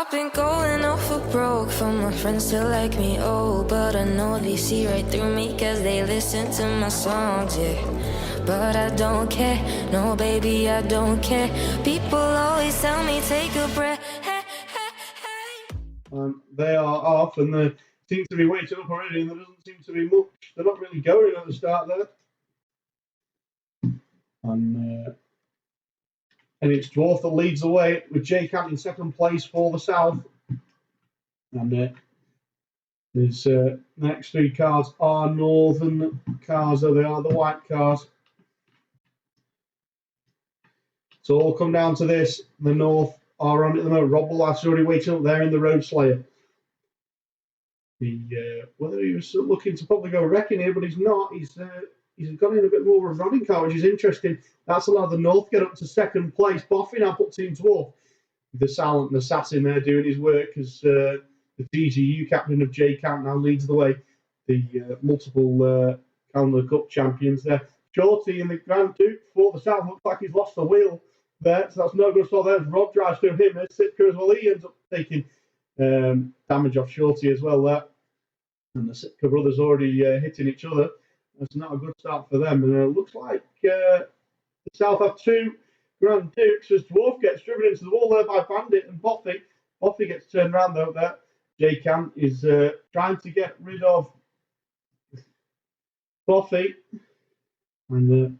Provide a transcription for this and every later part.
I've been going off for broke for my friends to like me, oh, but I know they see right through me cause they listen to my songs, yeah. But I don't care, no baby, I don't care. People always tell me take a breath, hey, hey, hey. They are off and they seem to be waiting up already and there doesn't seem to be much. They're not really going at the start there. And it's Dwarf that leads the way with Jay Camp in second place for the South. And his next three cars are Northern cars, so they are the white cars. So all come down to this. The North are on at the moment. Rob Bullard's already waiting up there in the Road Slayer. Whether he was looking to probably go wrecking here, but he's not. He's gone in a bit more of a running car, which is interesting. That's allowed the North get up to second place. Boffy now put Team Dwarf. The silent assassin there doing his work as the TGU captain of J Camp now leads the way. The multiple Calendar Cup champions there. Shorty in the Grand Duke for the South looks like he's lost the wheel there, so that's no good. So there's Rob drives through him. There's Sitka as well. He ends up taking damage off Shorty as well there. And the Sitka brothers already hitting each other. That's not a good start for them. And it looks like the South have two Grand Dukes as Dwarf gets driven into the wall there by Bandit and Boffy. Boffy gets turned around though there. J Camp is trying to get rid of Boffy. And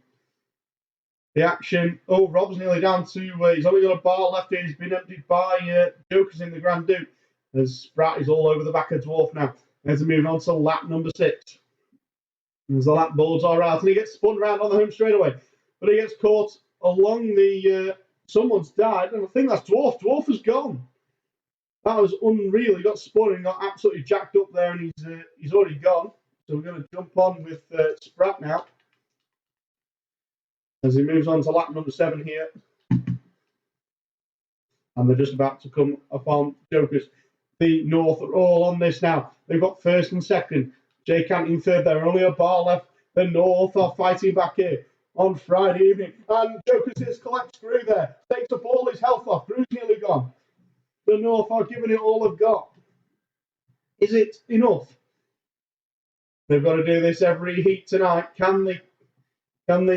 the action. Oh, Rob's nearly down to. He's only got a bar left here. He's been emptied by Jokers in the Grand Duke. As Sprat is all over the back of Dwarf now. As we're moving on to lap number 6. As the lap boards are out, and he gets spun around on the home straightaway. But he gets caught along the. Someone's died, and I think that's Dwarf. Dwarf has gone. That was unreal. He got spun and got absolutely jacked up there, and he's already gone. So we're going to jump on with Sprat now. As he moves on to lap number 7 here. And they're just about to come upon Jokers. The North are all on this now. They've got first and second. J Camp in third there. Only a bar left. The North are fighting back here on Friday evening. And Jokers has collapsed through there. Takes up all his health off. Drew's nearly gone. The North are giving it all they've got. Is it enough? They've got to do this every heat tonight. Can they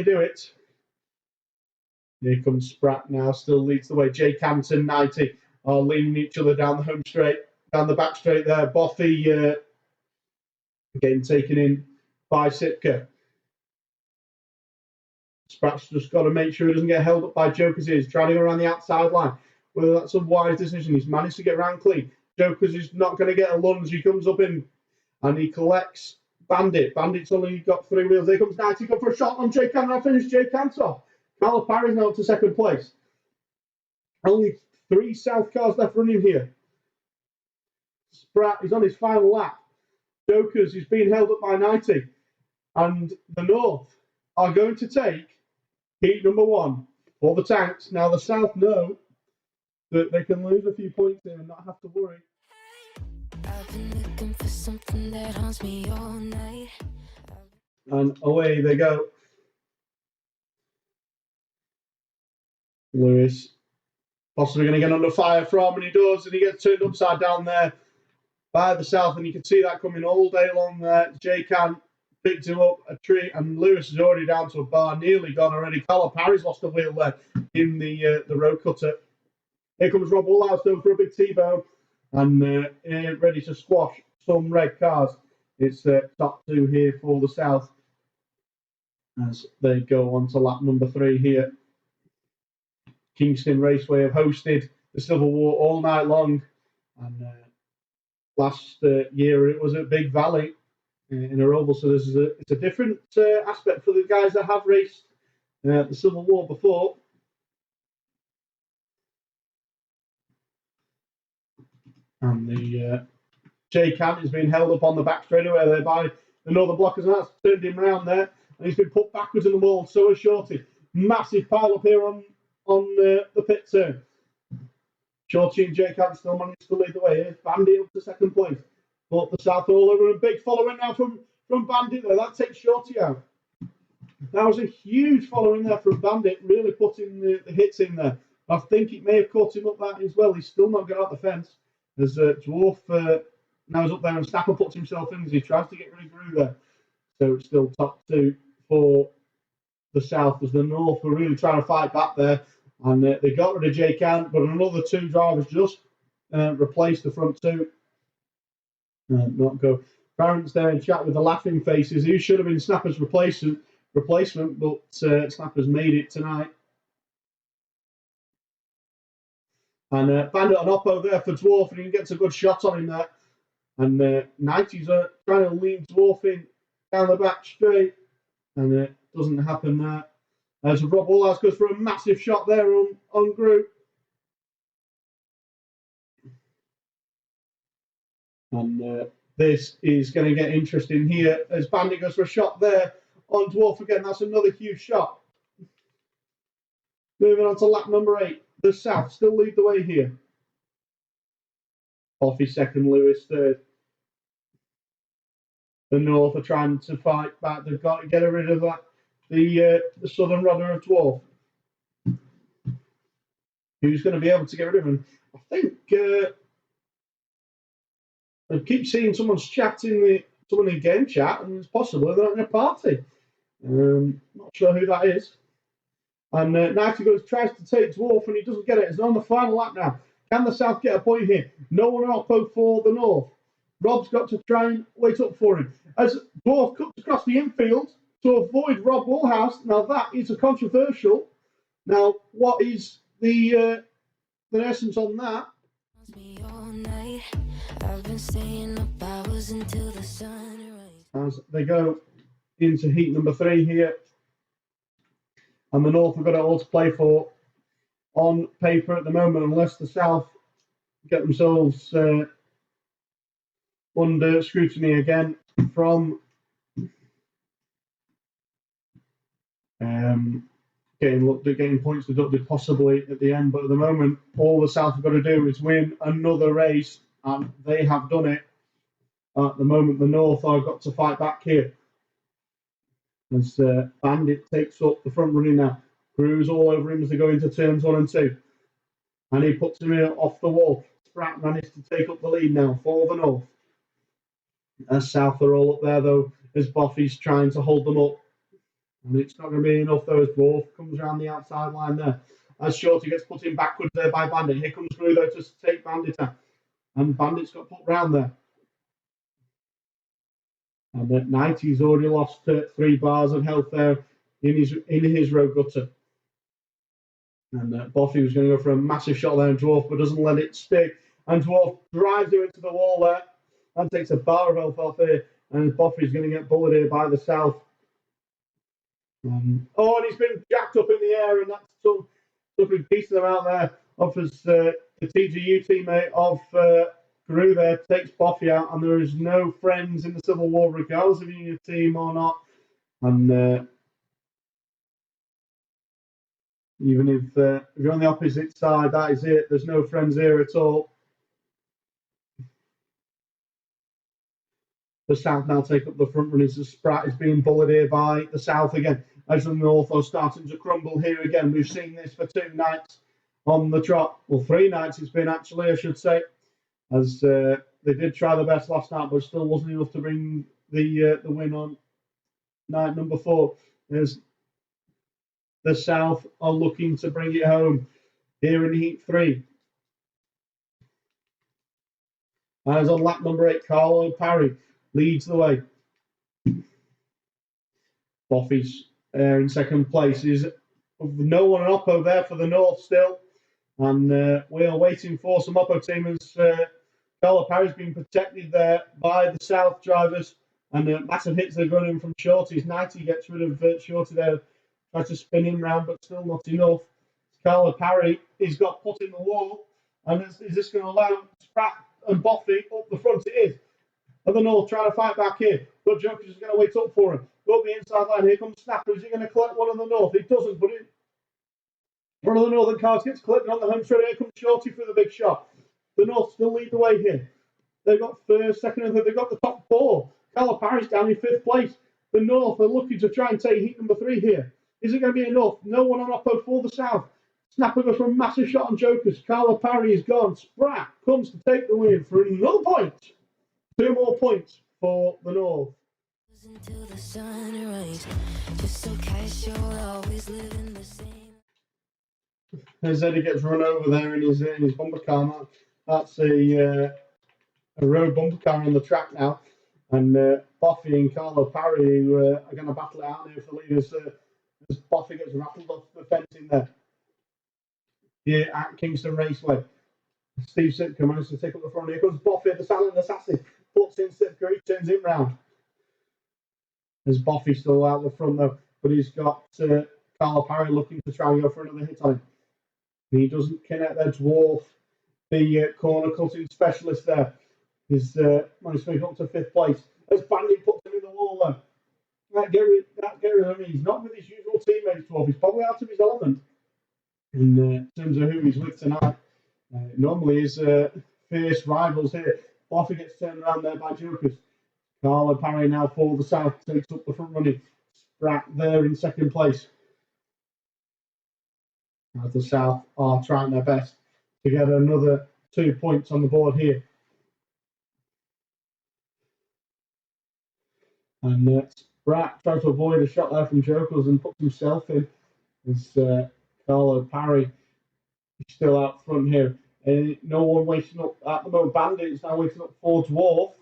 do it? Here comes Sprat now, still leads the way. J Camp and 90 are leaning each other down the home straight, down the back straight there. Boffy getting taken in by Sitka. Sprat's just got to make sure he doesn't get held up by Jokers. He's trying to go around the outside line. Whether that's a wise decision, he's managed to get around clean. Jokers is not going to get a lunge. He comes up in and he collects Bandit. Bandit's only got 3 wheels. There comes 90, go for a shot on J Camp. Now finish J Camp off. Carlo Parry's now up to second place. Only 3 South cars left running here. Sprat is on his final lap. Jokers is being held up by 90. And the North are going to take heat number 1 for the tanks. Now the South know that they can lose a few points here and not have to worry. I've been looking for something that haunts me all night. And away they go. Lewis possibly going to get under fire from, and he does, and he gets turned upside down there by the South, and you can see that coming all day long there. J Camp picked him up a tree, and Lewis is already down to a bar, nearly gone already. Carlo Parry's lost the wheel there in the road cutter. Here comes Rob Woolhouse though for a big T-bone, and ready to squash some red cars. It's top 2 here for the South as they go on to lap number 3 here. Kingston Raceway have hosted the Civil War all night long, and last year it was at Big Valley in a oval, so it's a different aspect for the guys that have raced the Civil War before. And the J Camp is being held up on the back straightaway there by the Northern Blockers, and that's turned him around there, and he's been put backwards in the wall. So is Shorty. Massive pile up here on the pit turn. Shorty and J Camp still managed to lead the way. Here's Bandit up to second place. But the South are all over, a big following now from Bandit there. That takes Shorty out. That was a huge following there from Bandit, really putting the hits in there. I think it may have caught him up that as well. He's still not got out the fence. There's a Dwarf now is up there, and Snapper puts himself in as he tries to get rid of Grew there. So it's still top two for the South as the North were really trying to fight back there. And they got rid of Jake Ant, but another two drivers just replaced the front two. Not go. Parents there in chat with the laughing faces. Who should have been Snapper's replacement, but Snapper's made it tonight. And Bandit on Oppo there for Dwarf, and he gets a good shot on him there. And 90s are trying to lead Dwarf in down the back straight, and it doesn't happen there. As Rob Woolhouse goes for a massive shot there on Group. And this is going to get interesting here as Bandit goes for a shot there on Dwarf again. That's another huge shot. Moving on to lap number 8. The South still lead the way here. Offie second, Lewis third. The North are trying to fight back. They've got to get rid of that. The Southern Runner of Dwarf. Who's going to be able to get rid of him? I think I keep seeing someone's chatting, someone in game chat, and it's possible they're not in a party. Not sure who that is. And Nighty tries to take Dwarf, and he doesn't get it. It's on the final lap now. Can the South get a point here? No one Oppo for the North. Rob's got to try and wait up for him. As Dwarf cuts across the infield to avoid Rob Woolhouse. Now that is a controversial. Now, what is the essence on that? As they go into heat number 3 here. And the North have got it all to play for on paper at the moment, unless the South get themselves under scrutiny again from getting points deducted possibly at the end. But at the moment, all the South have got to do is win another race, and they have done it. At the moment, the North have got to fight back here. As Bandit takes up the front running now. Crew's all over him as they go into turns 1 and 2. And he puts him off the wall. Spratt managed to take up the lead now for the North. As South are all up there, though, as Boffy's trying to hold them up. And it's not going to be enough, though, as Dwarf comes around the outside line there. As Shorty gets put in backwards there by Bandit. Here comes Crew, though, to take Bandit out. And Bandit's got put round there. And at 90, he's already lost 3 bars of health there in his road gutter. And Boffy was going to go for a massive shot there, and Dwarf, but doesn't let it stick. And Dwarf drives him into the wall there and takes a bar of health off here. And Boffy's going to get bullied here by the South. And he's been jacked up in the air, and that's took a decent amount there off his the TGU teammate of Gru there takes Boffy out, and there is no friends in the Civil War, regardless of you're in your team or not. And even if you're on the opposite side, that is it. There's no friends here at all. The South now take up the front runners. The Spratt is being bullied here by the South again. As the North are starting to crumble here again. We've seen this for 2 nights on the trot. Well, 3 nights it's been, actually, I should say. As they did try their best last night, but still wasn't enough to bring the win on night number 4. As the South are looking to bring it home here in Heat 3. As on lap number 8, Carlo Parry leads the way. Boffy's in second place. Is no one an Oppo there for the North still. And we are waiting for some Oppo teamers. Carlo Parry's been protected there by the South drivers. And massive hits are going in from Shorty's. 90 gets rid of Shorty there. Tries to spin him round, but still not enough. Carlo Parry, he's got put in the wall. And is this going to allow Spratt and Boffy up the front? It is. And the North trying to fight back here. But Joker's is going to wait up for him. Go up the inside line. Here comes Snapper. Is he going to collect one of the North? He doesn't, but one of the Northern cars gets collected on the home straight. Here comes Shorty for the big shot. The North still lead the way here. They've got first, second, and third. They've got the top 4. Carlo Parry's down in 5th place. The North are looking to try and take heat number 3 here. Is it going to be enough? No one on Oppo for the South. Snapper goes for a massive shot on Jokers. Carla Parry is gone. Spratt comes to take the win for another point. 2 more points for the North. Until the sunrise, just so casual, always living the same. As Eddie gets run over there in his bumper car. That's a road bumper car on the track now. And Buffy and Carlo Parry who, are going to battle it out here for the leaders as Buffy gets rattled off the fencing there. Here at Kingston Raceway. Steve Sitka managed to take up the front. Here comes Buffy, the silent assassin. Puts in Sitka, he turns him round. There's Buffy still out the front though, but he's got Carlo Parry looking to try and go for another hit on him. He doesn't connect there. Dwarf, the corner cutting specialist there, is managed to make up to 5th place. As Bandit puts him in the wall though. That get rid of him. He's not with his usual teammates, Dwarf. He's probably out of his element in terms of who he's with tonight. Normally his fierce rivals here. Buffy gets turned around there by Jokers. Carlo Parry now for the South takes up the front running. Spratt there in 2nd place. As the South are trying their best to get another 2 points on the board here. And Spratt tries to avoid a shot there from Jokers and puts himself in. As Carlo Parry is still out front here. No one waiting up at the moment. Bandit is now waiting up for Dwarf.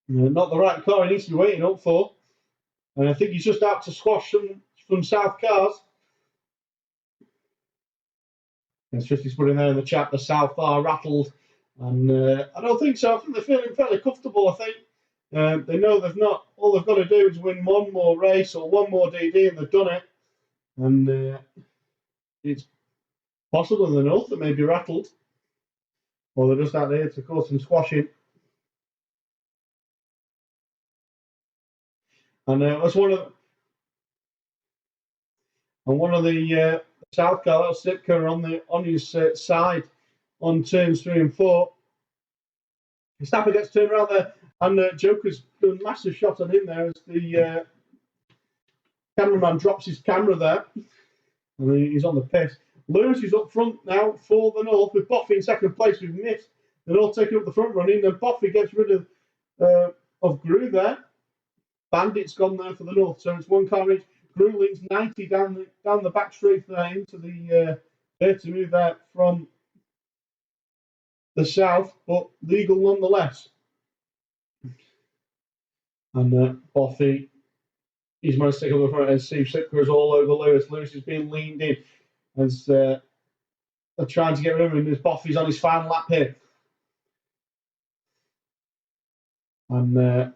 Not the right car he needs to be waiting up for. And I think he's just out to squash some South cars. It's just he's putting there in the chat, the South are rattled. And I don't think so. I think they're feeling fairly comfortable, I think. They know they've not, all they've got to do is win one more race or one more DD and they've done it. And it's possible in the North that may be rattled. Or they're just out there to cause some squashing. And that's one of the South car, that's Sitka on his side on turns 3 and 4. Snapper gets turned around there, and Joker's done a massive shot on him there as the cameraman drops his camera there, and he's on the piss. Lewis is up front now for the North with Buffy in 2nd place. We've missed. They're all taking up the front running, and Buffy gets rid of Grew there. Bandit's gone there for the North, so it's 1 car each. Grew leads 90 down the back straight there into the there to move there from the South, but legal nonetheless. And Buffy, he's managed to take up the front as Steve Sitka is all over Lewis. Lewis is being leaned in as they're trying to get rid of him as Buffy's on his final lap here. And a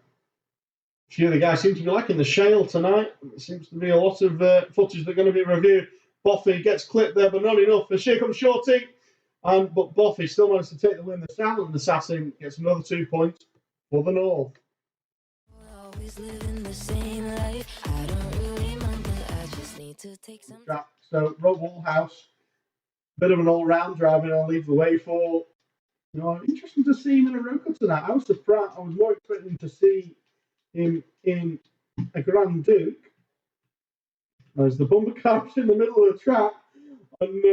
few of the guys seem to be liking the shale tonight. There seems to be a lot of footage that are going to be reviewed. Buffy gets clipped there, but not enough. And here comes Shorty. But Buffy still managed to take the win. The Silent Assassin gets another 2 points for the North. Always living the same life. I don't really mind, but I just need to take some. So Rob Woolhouse, bit of an all-round driver, and I'll leave the way for. Interesting to see him in a Roca tonight. I was surprised. I was more expecting to see him in a Grand Duke. As the bumper car's in the middle of the track and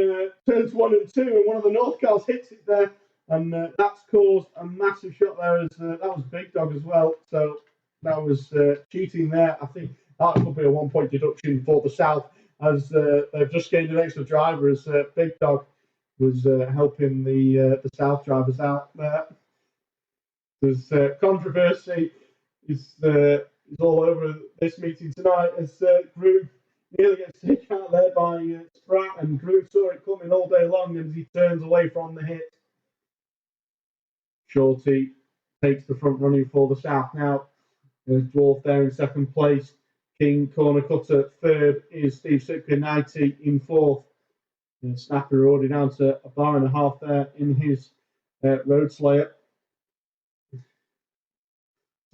turns 1 and 2, and one of the North cars hits it there, and that's caused a massive shot there. As that was Big Dog as well, so that was cheating there. I think that could be a 1 point deduction for the South, as they've just gained an extra driver as Big Dog was helping the South drivers out there. There's controversy is all over this meeting tonight as Grew nearly gets taken out there by Spratt, and Grew saw it coming all day long as he turns away from the hit. Shorty takes the front running for the South now. There's Dwarf there in 2nd place. King Corner Cutter 3rd is Steve Sitka, 90 in 4th. And Snapper already down to a bar and a half there in his Road Slayer. It's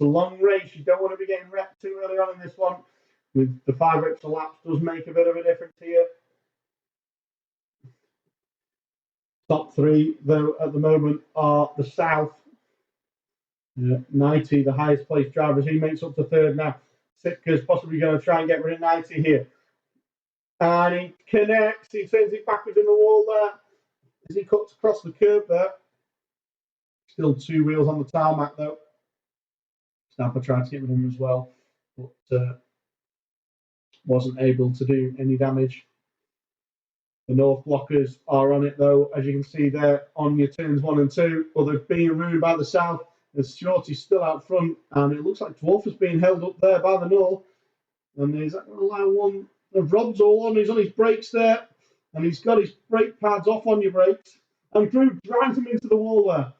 a long race. You don't want to be getting wrecked too early on in this one. With the 5 extra laps does make a bit of a difference here. Top 3, though, at the moment are the South. 90, the highest placed drivers. He makes up to 3rd now. Sitka's possibly going to try and get rid of 90 here. And he connects, he sends it backwards in the wall there as he cuts across the curb there. Still 2 wheels on the tarmac though. Stamper tried to get rid of him as well, but wasn't able to do any damage. The North blockers are on it though, as you can see there on your turns 1 and 2, but they're being ruined by the South. As Shorty's still out front, and it looks like Dwarf is being held up there by the North. And is that going to allow one of Rob's all on? He's on his brakes there, and he's got his brake pads off on your brakes. And Drew drives him into the wall there.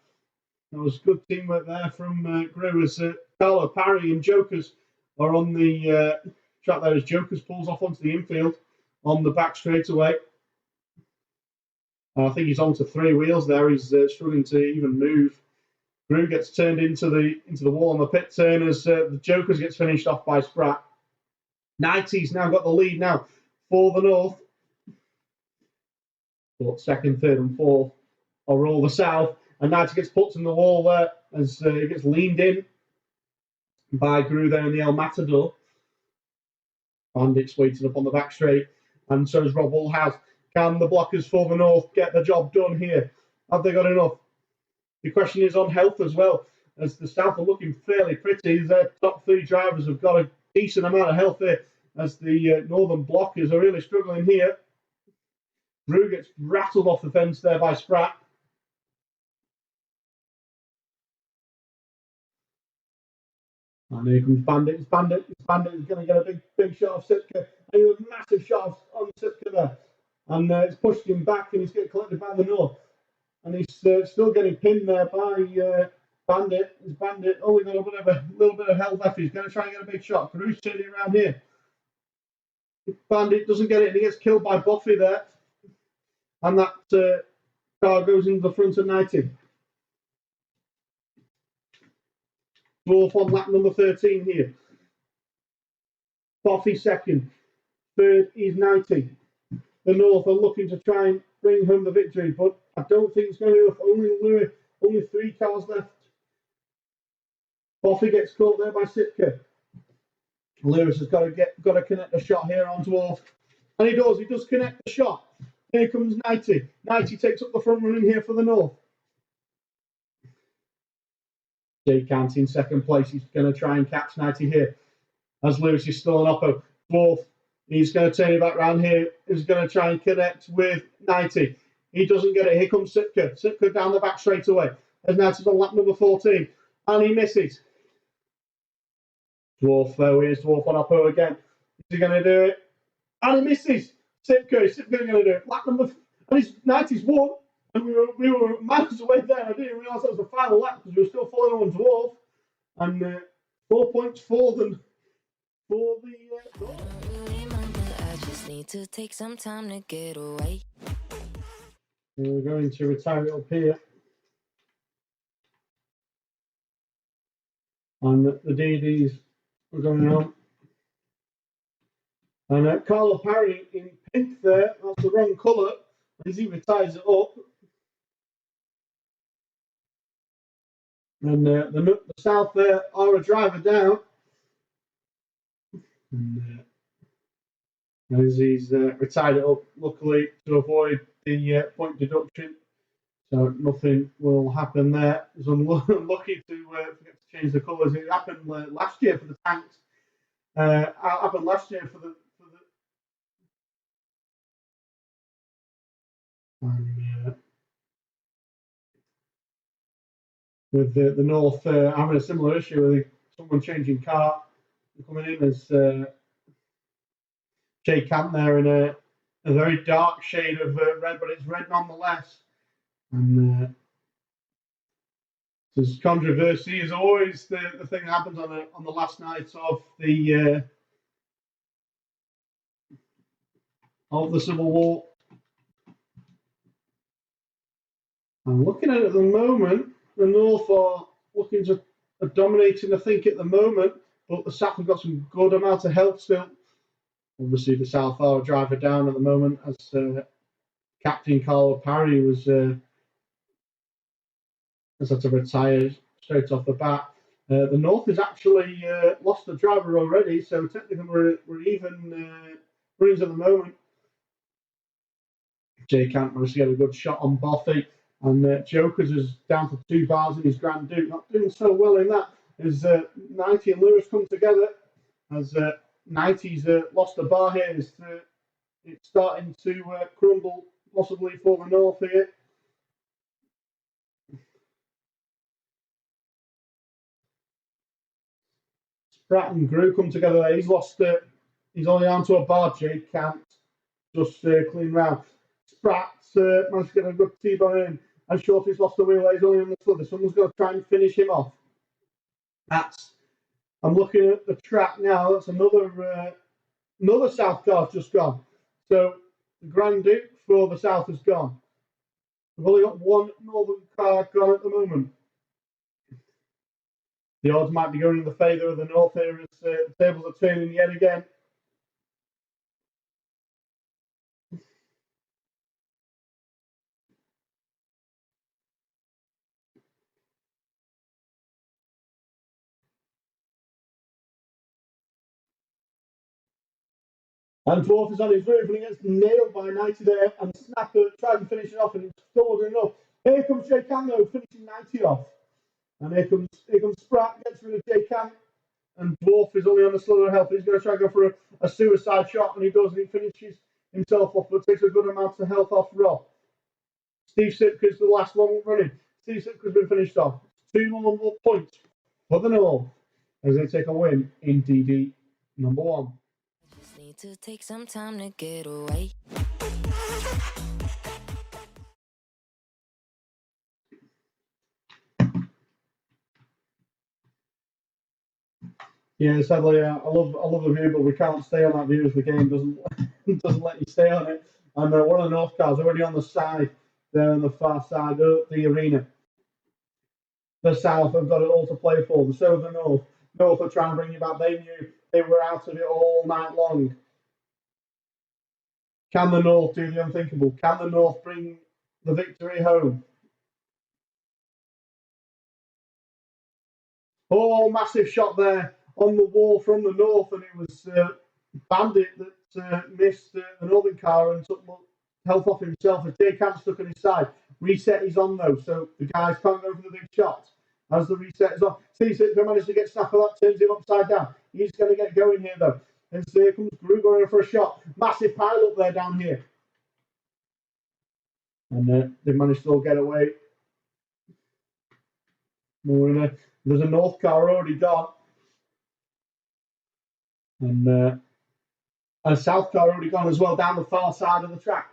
That was good teamwork there from Drew as Carlo Parry and Jokers are on the track there as Jokers pulls off onto the infield on the back straightaway. I think he's onto 3 wheels there. He's struggling to even move. Drew gets turned into the wall on the pit turn as the Jokers gets finished off by Spratt. 90's now got the lead now for the North. But 2nd, 3rd and 4th are all the South. And 90 gets put in the wall there as he gets leaned in by Gru there in the El Matador. Bandit's waiting up on the back straight. And so is Rob Woolhouse. Can the blockers for the North get the job done here? Have they got enough? The question is on health as well, as the South are looking fairly pretty. Their top 3 drivers have got a decent amount of health here, as the Northern blockers are really struggling here. Drew gets rattled off the fence there by Spratt. And here comes Bandit. It's Bandit. He's going to get a big shot of Sitka. And a massive shot on Sitka there. And it's pushed him back, and he's getting collected by the North. And he's still getting pinned there by Bandit. His Bandit only got a little bit of health left. He's going to try and get a big shot. Drew's turning around here. Bandit doesn't get it, and he gets killed by Buffy there. And that car goes into the front of 90. Dwarf on lap number 13 here. Buffy 2nd. 3rd is 90. The North are looking to try and bring home the victory, but I don't think it's going to be enough. Only 3 cars left. Buffy gets caught there by Sitka. Lewis has got to connect a shot here on Dwarf. And he does connect the shot. Here comes 90. 90 takes up the front running here for the North. Jay Cant in 2nd place. He's going to try and catch 90 here. As Lewis is still on Oppo. Dwarf, he's going to turn it back round here. He's going to try and connect with 90. He doesn't get it. Here comes Sitka. Sitka down the back straight away. As 90's on lap number 14. And he misses. Dwarf, though, here's Dwarf on Oppo again. Is he going to do it? And he misses. Sipko's going to do it. Lap number, and his 90's won. And we were miles away there. I didn't realise that was the final lap because we were still following on Dwarf. And 4 points for them. For the. I just need to take some time to get away. We're going to retire it up here. And the DDs are going on. And Carlo Parry in pink there, that's the wrong colour, as he retires it up. And the South there are a driver down. And as he's retired it up, luckily, to avoid the point deduction. So nothing will happen there. It's unlucky to forget to change the colours. It happened last year for the tanks. Happened last year for the with the North having a similar issue with someone changing car coming in as Jay Camp there in a very dark shade of red, but it's red nonetheless. And there's controversy is always the thing that happens on the last night of the Civil War. I'm looking at it at the moment. The North are looking to dominating, I think, at the moment, but the South have got some good amount of help still. Obviously, the South are a driver down at the moment as Captain Carlo Parry has had to retire straight off the bat. The North has actually lost a driver already, so technically we're even runnings at the moment. Jay Camp managed to get a good shot on Boffy. And Jokers is down to 2 bars in his Grand Duke. Not doing so well in that. As 90 and Lewis come together. As 90's lost a bar here. It's starting to crumble, possibly for the North here. Spratt and Grew come together there. He's lost. He's only down to a bar. Jay Camp just clean round. Spratt managed to get a good T-bar in. And Shorty's lost the wheel. He's only on the slither. Someone's going to try and finish him off. I'm looking at the track now. That's another South car's just gone. So the Grand Duke for the South has gone. We've only got one Northern car gone at the moment. The odds might be going in the favour of the North here as the tables are turning yet again. And Dwarf is on his roof and he gets nailed by 90 there. And Snapper tries to finish it off and it's still enough. Here comes Jay Camp though, finishing 90 off. And here comes Spratt, gets rid of Jay Camp. And Dwarf is only on the slither of health. He's going to try and go for a suicide shot, and he does, and he finishes himself off, but takes a good amount of health off Rob. Steve Sipka's the last one running. Steve Sipka's been finished off. 2 more points for the North as they take a win in DD number 1. Just need to take some time to get away. Yeah, sadly, I love the view, but we can't stay on that view as the game doesn't let you stay on it. And one of the North cars already on the side there on the far side of the arena. The South have got it all to play for. So have the North. North are trying to bring it back. They knew they were out of it all night long. Can the North do the unthinkable? Can the North bring the victory home? Oh, massive shot there on the wall from the North, and it was Bandit that missed the Northern car and took health off himself as Jay Camp stuck on his side. Reset is on though, so the guys can't go for the big shot. As the reset is on, Steve Sitka managed to get Snapper, that turns him upside down. He's going to get going here though. And so here comes Grew going for a shot. Massive pile up there down here. And they managed to all get away. There's a North car already gone. And a South car already gone as well down the far side of the track.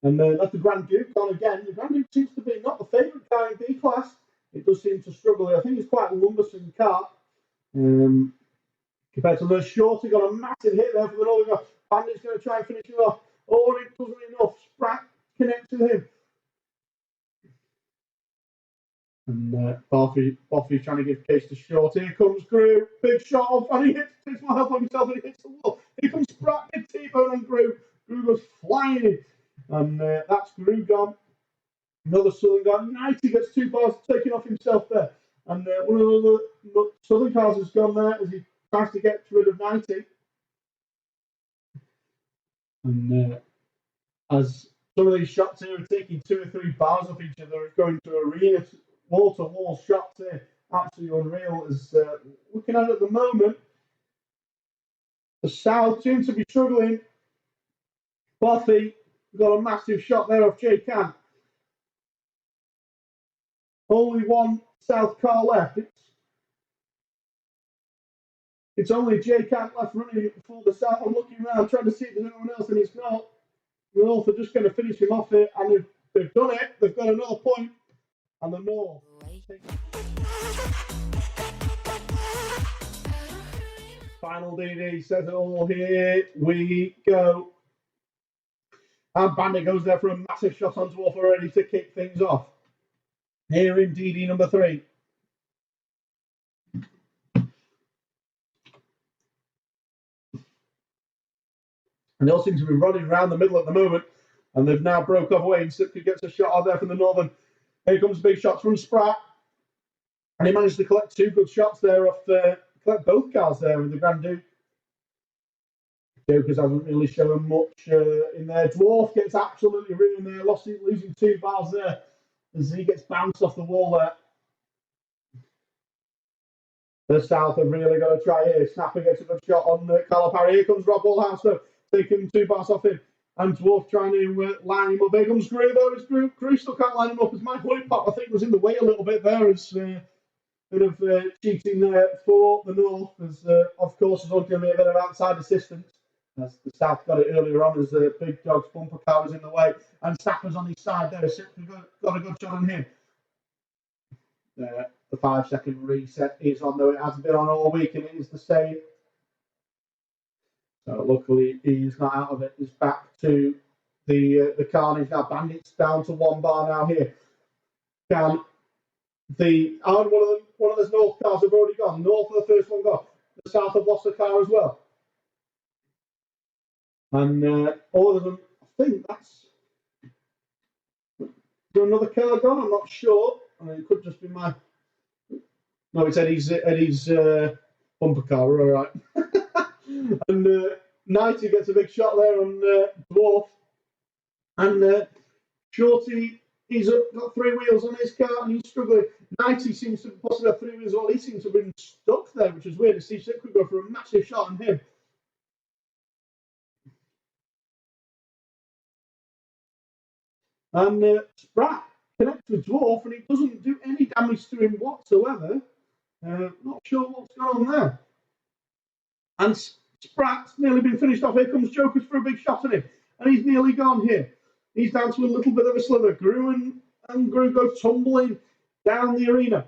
And that's the Grand Duke gone again. The Grand Duke seems to be not the favourite car in B class. It does seem to struggle. I think it's quite a lumbersome car. Compared to the Shorty, got a massive hit there for the Northern car. Bandit's going to try and finish it off. Oh, it doesn't enough. Spratt connects with him. And Boffy trying to give case to Short. Here comes Grew. Big shot off. And he takes more help on himself and he hits the wall. Here comes Spratt. Big T-bone on Grew. Grew goes flying in. And that's Grew gone. Another Southern gone. 90 gets 2 bars taking off himself there. And one of the Southern cars has gone there as he tries to get rid of 90. And as some of these shots here are taking 2 or 3 bars off each other, going to arena, wall-to-wall shots here. Absolutely unreal. As looking at it at the moment, the South seems to be struggling. Boffy got a massive shot there off Jay Camp. Only one South car left. It's only Jay Camp left running for the South. I'm looking around trying to see if there's anyone else, and it's not. The North are just going to finish him off here, and they've done it. They've got another point, and the North. Final DD says it all. Here we go. And Bandit goes there for a massive shot on Dwarf already to kick things off. Here in DD number 3. And they all seem to be running around the middle at the moment. And they've now broke off away. And Sitka gets a shot out there from the Northern. Here comes big shots from Spratt. And he managed to collect 2 good shots there off collect both cars there with the Grand Duke. Jokers hasn't really shown much in there. Dwarf gets absolutely ruined there, losing 2 bars there as he gets bounced off the wall there. The South have really got to try here. Snapper gets a good shot on Calipari. Here comes Rob Wallhouse, though, taking 2 bars off him. And Dwarf trying to line him up. Here comes Gru, though. It's Gru still can't line him up as Mike Whitpop, I think, was in the way a little bit there. As bit of cheating there for the North, as of course there's going to be a bit of outside assistance. As the South got it earlier on, as the Big Dog's bumper car was in the way, and Snapper's on his side there. Got a good shot on him. The 5-second reset is on, though it hasn't been on all week, and it is the same. So luckily he's not out of it. He's back to the carnage now. Bandits down to 1 bar now here. Can one of those North cars have already gone. North of the first one gone. The South have lost a car as well. And all of them, I think that's. Is there another car gone? I'm not sure. I mean, it could just be my. No, it's Eddie's bumper car. We're all right. And Nighty gets a big shot there on Dwarf. And Shorty, he's got 3 wheels on his car and he's struggling. Nighty seems to possibly have 3 wheels as well. He seems to have been stuck there, which is weird to see. Sick could go for a massive shot on him. And Sprat connects with Dwarf and he doesn't do any damage to him whatsoever. Not sure what's going on there. And Sprat's nearly been finished off. Here comes Jokers for a big shot at him. And he's nearly gone here. He's down to a little bit of a sliver. Gru and Gru go tumbling down the arena.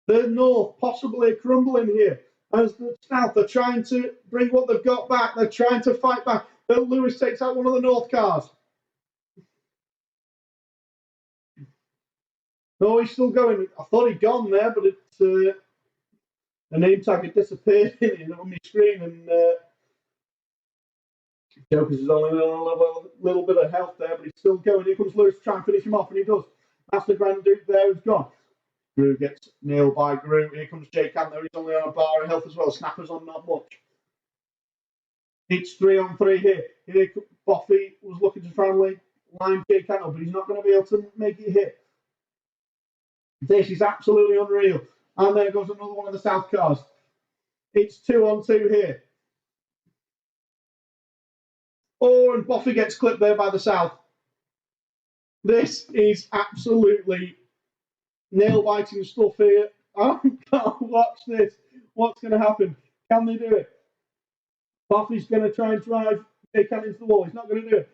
The North possibly crumbling here. As the South are trying to bring what they've got back. They're trying to fight back. But Lewis takes out one of the North cars. No, he's still going. I thought he'd gone there, but it's the name tag had disappeared on my screen, and Jokers is only a little bit of health there, but he's still going. Here comes Lewis to try and finish him off, and he does. That's the Grand Duke there, he's gone. Gru gets nailed by Gru. Here comes Jake Antler, he's only on a bar of health as well. Snapper's on not much. It's 3-on-3 here. Boffy was looking to try and line Jake Antler, but he's not going to be able to make it hit. This is absolutely unreal. And there goes another one of the South cars. It's 2-on-2 here. Oh, and Boffy gets clipped there by the South. This is absolutely nail-biting stuff here. I can't watch this. What's going to happen? Can they do it? Boffy's going to try and drive Jake into the wall. He's not going to do it.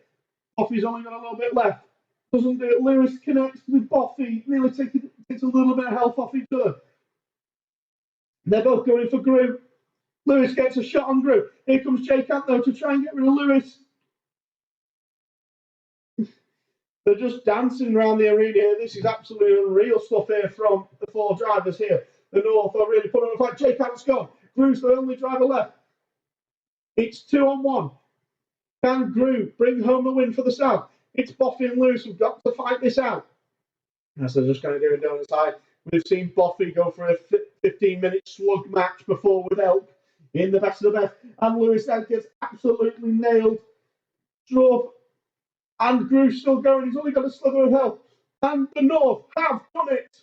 Boffy's only got a little bit left. Doesn't do it. Lewis connects with Boffy. Nearly takes a little bit of health off each other. They're both going for Gru. Lewis gets a shot on Gru. Here comes Jake Antler to try and get rid of Lewis. They're just dancing around the arena here. This is absolutely unreal stuff here from the 4 drivers here. The North are really putting on a fight. Jake Antler's gone. Gru's the only driver left. It's 2-on-1. Can Gru bring home the win for the South? It's Boffy and Lewis who've got to fight this out. As they're just going to do it down the side. We've seen Boffy go for a 15-minute slug match before with Elk in the best of the best. And Lewis then gets absolutely nailed. Dwarf and Gru's still going. He's only got a sliver of health. And the North have done it.